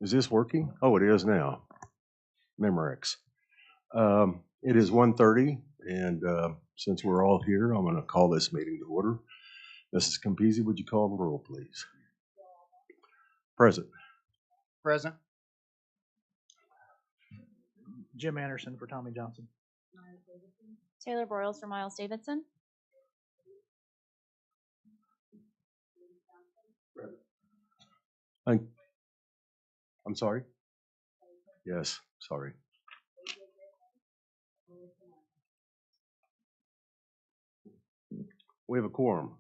Is this working? Oh, it is now. Memorex. It is 1:30, and since we're all here, I'm going to call this meeting to order. Mrs. Campisi, would you call the roll, please? Present. Present. Jim Anderson for Tommy Johnson. Taylor Broyles for Miles Davidson. I'm sorry? Yes, sorry. We have a quorum.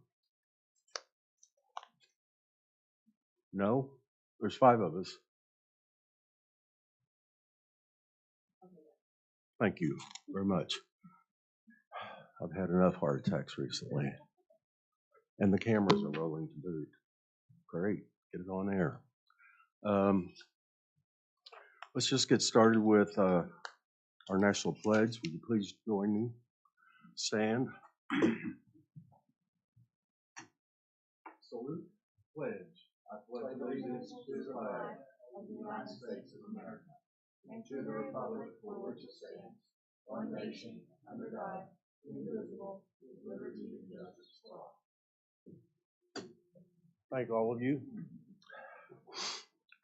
No? There's 5 of us. Thank you very much. I've had enough heart attacks recently. And the cameras are rolling to boot. Great. Get it on air. Let's just get started with our national pledge. Would you please join me? Stand. Salute. Pledge. I pledge allegiance to the flag of the United States of America and to the republic for which it stands, one nation, under God, indivisible, with liberty and justice for all. Thank all of you.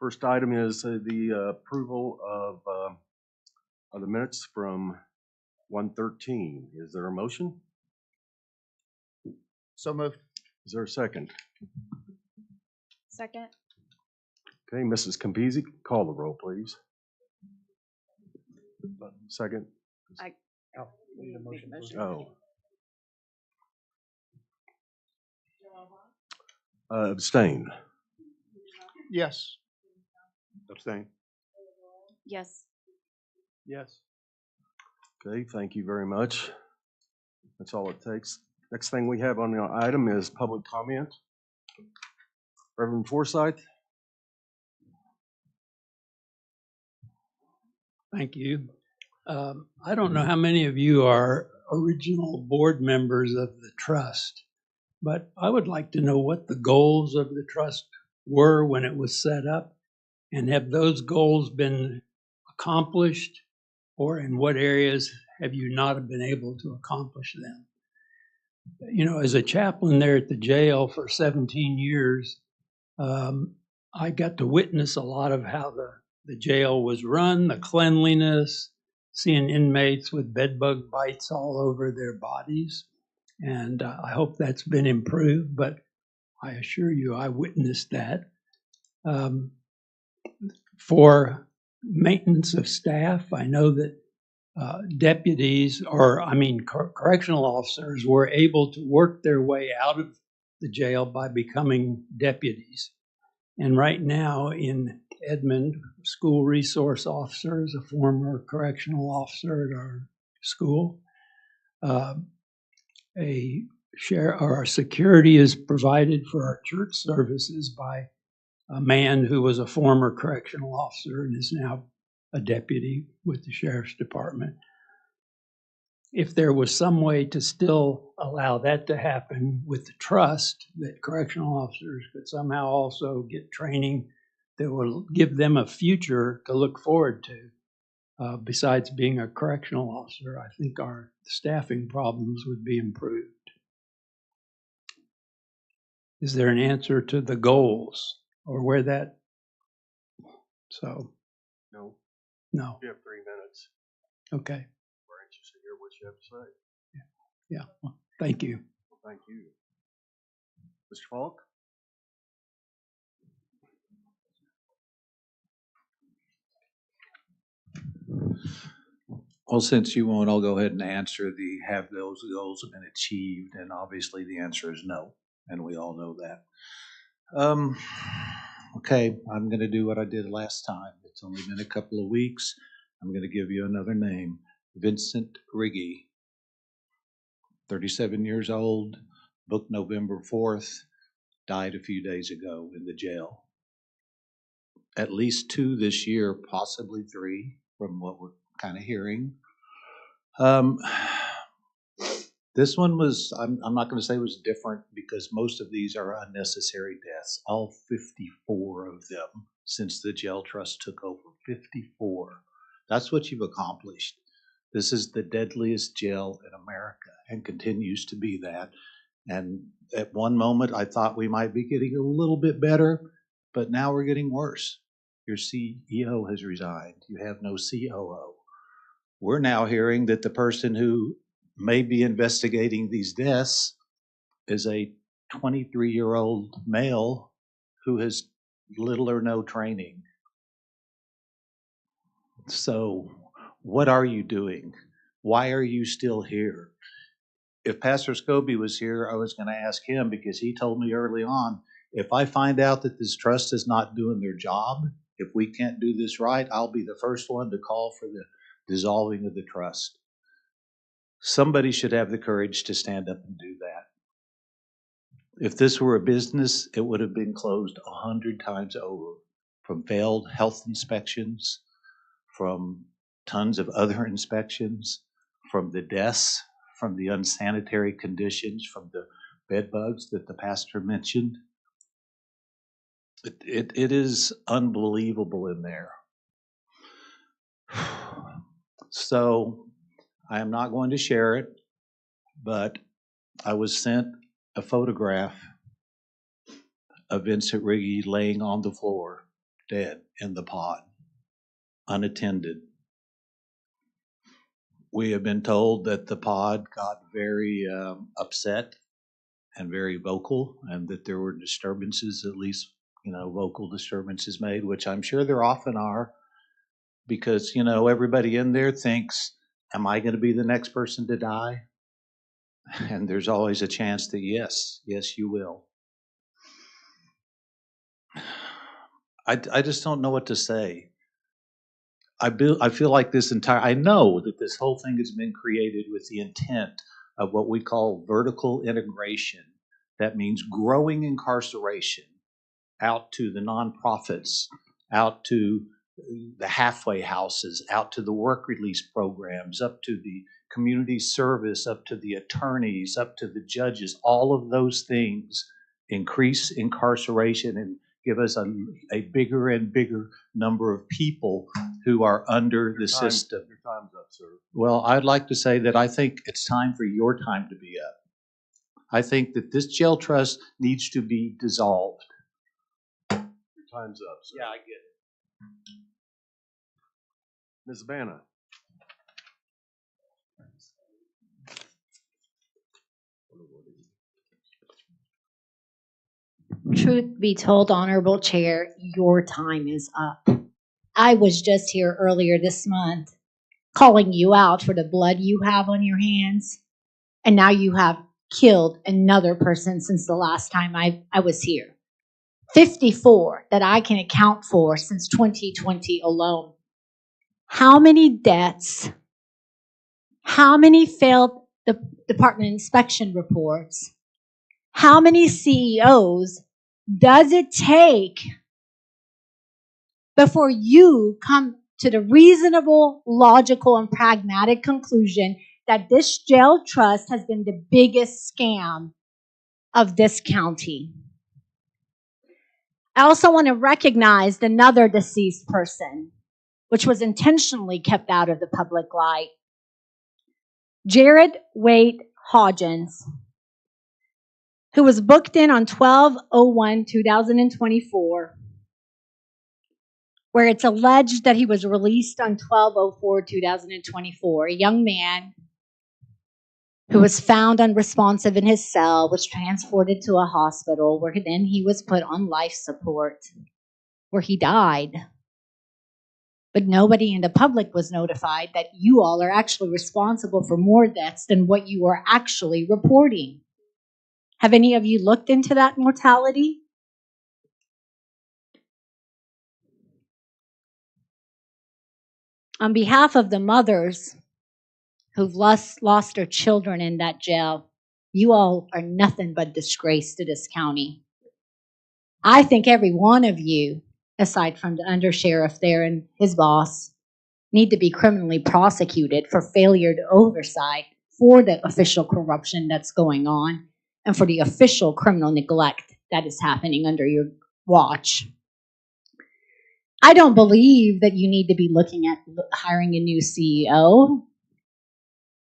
First item is the approval of the minutes from 1:13. Is there a motion? So moved. Is there a second? Second. Okay, Mrs. Campisi, call the roll, please. Second. We need a motion. Oh. Abstain. Yes. Abstain. Yes. Yes. Okay, thank you very much. That's all it takes. Next thing we have on the item is public comment. Reverend Forsyth. Thank you. I don't know how many of you are original board members of the trust, but I would like to know what the goals of the trust were when it was set up, and have those goals been accomplished, or in what areas have you not been able to accomplish them? You know, as a chaplain there at the jail for 17 years, I got to witness a lot of how the jail was run, the cleanliness, seeing inmates with bedbug bites all over their bodies. And I hope that's been improved, but I assure you I witnessed that. For maintenance of staff, I know that deputies, correctional officers were able to work their way out of the jail by becoming deputies. And right now in Edmond, school resource officer is a former correctional officer at our school. Our security is provided for our church services by a man who was a former correctional officer and is now a deputy with the sheriff's department. If there was some way to still allow that to happen with the trust, that correctional officers could somehow also get training that will give them a future to look forward to, besides being a correctional officer, I think our staffing problems would be improved. Is there an answer to the goals or where that? So. No. No. You have 3 minutes. Okay. We're anxious to hear what you have to say. Yeah. Well, thank you. Well, thank you. Mr. Falk? Well, since you won't, I'll go ahead and answer have those goals been achieved? And obviously the answer is no, and we all know that. Okay, I'm going to do what I did last time. It's only been a couple of weeks. I'm going to give you another name. Vincent Riggy, 37 years old, booked November 4th, died a few days ago in the jail. At least 2 this year, possibly 3, from what we're kind of hearing. This one was, I'm not going to say it was different because most of these are unnecessary deaths, all 54 of them. since the jail trust took over. 54. That's what you've accomplished. This is the deadliest jail in America and continues to be that. And at one moment, I thought we might be getting a little bit better, but now we're getting worse. Your CEO has resigned. You have no COO. We're now hearing that the person who may be investigating these deaths is a 23-year-old male who has little or no training. So what are you doing? Why are you still here? If Pastor Scobie was here, I was going to ask him, because he told me early on, if I find out that this trust is not doing their job, if we can't do this right, I'll be the first one to call for the dissolving of the trust. Somebody should have the courage to stand up and do that. If this were a business, it would have been closed 100 times over, from failed health inspections, from tons of other inspections, from the deaths, from the unsanitary conditions, from the bed bugs that the pastor mentioned. It is unbelievable in there. So I am not going to share it, but I was sent a photograph of Vincent Riggi laying on the floor, dead in the pod, unattended. We have been told that the pod got very upset and very vocal, and that there were disturbances, at least, vocal disturbances made, which I'm sure there often are, because, everybody in there thinks, am I going to be the next person to die? And there's always a chance that yes, you will. I just don't know what to say. I feel like I know that this whole thing has been created with the intent of what we call vertical integration. That means growing incarceration out to the nonprofits, out to the halfway houses, out to the work release programs, up to the community service, up to the attorneys, up to the judges. All of those things increase incarceration and give us a bigger and bigger number of people who are under the system. Your time's up, sir. Well, I'd like to say that I think it's time for your time to be up. I think that this jail trust needs to be dissolved. Your time's up, sir. Yeah, I get it. Ms. Vanna. Truth be told, Honorable Chair, your time is up. I was just here earlier this month calling you out for the blood you have on your hands, and now you have killed another person since the last time I was here. 54 that I can account for since 2020 alone. How many deaths? How many failed the department inspection reports? How many CEOs does it take before you come to the reasonable, logical, and pragmatic conclusion that this jail trust has been the biggest scam of this county? I also want to recognize another deceased person, which was intentionally kept out of the public light. Jared Wade Hodgins, who was booked in on 12/01/2024, where it's alleged that he was released on 12/04/2024, a young man who was found unresponsive in his cell, was transported to a hospital, where then he was put on life support, where he died. But nobody in the public was notified that you all are actually responsible for more deaths than what you are actually reporting. Have any of you looked into that mortality? On behalf of the mothers who've lost their children in that jail, you all are nothing but disgrace to this county. I think every one of you, aside from the undersheriff there and his boss, need to be criminally prosecuted for failure to oversight for the official corruption that's going on and for the official criminal neglect that is happening under your watch. I don't believe that you need to be looking at hiring a new CEO.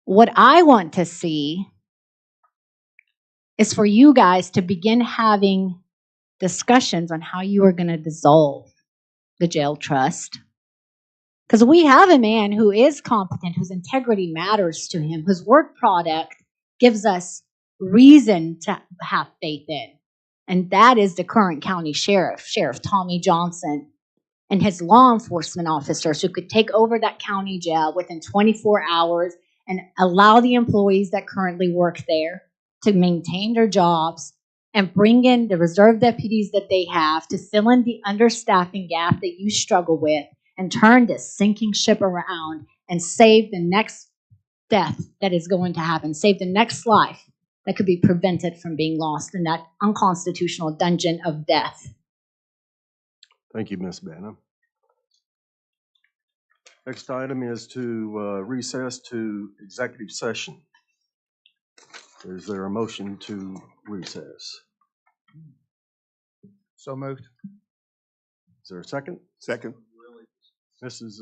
What I want to see is for you guys to begin having discussions on how you are going to dissolve the jail trust. Because we have a man who is competent, whose integrity matters to him, whose work product gives us reason to have faith in. And that is the current county sheriff, Sheriff Tommy Johnson, and his law enforcement officers who could take over that county jail within 24 hours and allow the employees that currently work there to maintain their jobs and bring in the reserve deputies that they have to fill in the understaffing gap that you struggle with and turn this sinking ship around and save the next death that is going to happen, save the next life that could be prevented from being lost in that unconstitutional dungeon of death. Thank you, Ms. Banna. Next item is to recess to executive session. Is there a motion to recess? So moved. Is there a second? Second. Mrs.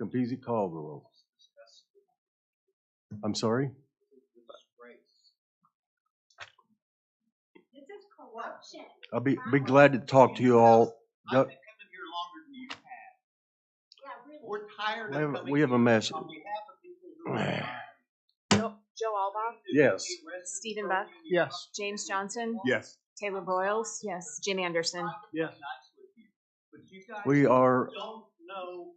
Campisi, call the roll. I'm sorry? This is corruption. I'll be glad to talk to you all. I've been coming here longer than you have. Yeah, really. We're tired We of have- coming we have a here message. on behalf of people who are Joe Alba, Yes. Stephen Beck, Yes. James Johnson, Yes. Taylor Broyles, yes, Jim Anderson. Yes. But you guys We are don't know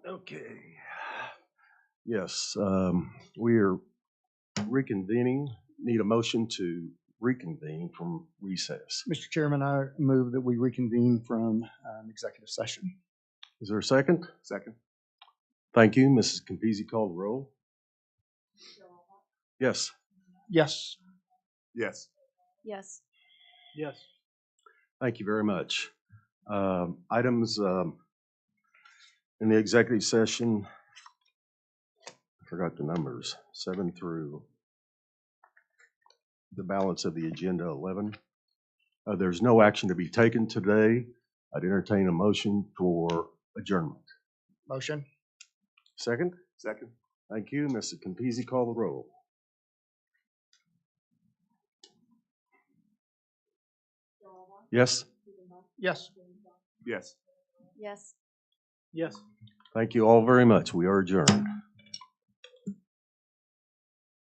Okay. Yes, we are reconvening. Need a motion to reconvene from recess. Mr. Chairman, I move that we reconvene from executive session. Is there a second? Second. Thank you. Mrs. Campisi, call the roll. Yes. Yes. Yes. Yes. Yes. Thank you very much. Items in the executive session, I forgot the numbers, 7 through the balance of the agenda, 11. There's no action to be taken today. I'd entertain a motion for adjournment. Motion. Second? Second. Thank you. Mrs. Campisi, call the roll. Yes? Yes. Yes. Yes. Yes. Thank you all very much. We are adjourned.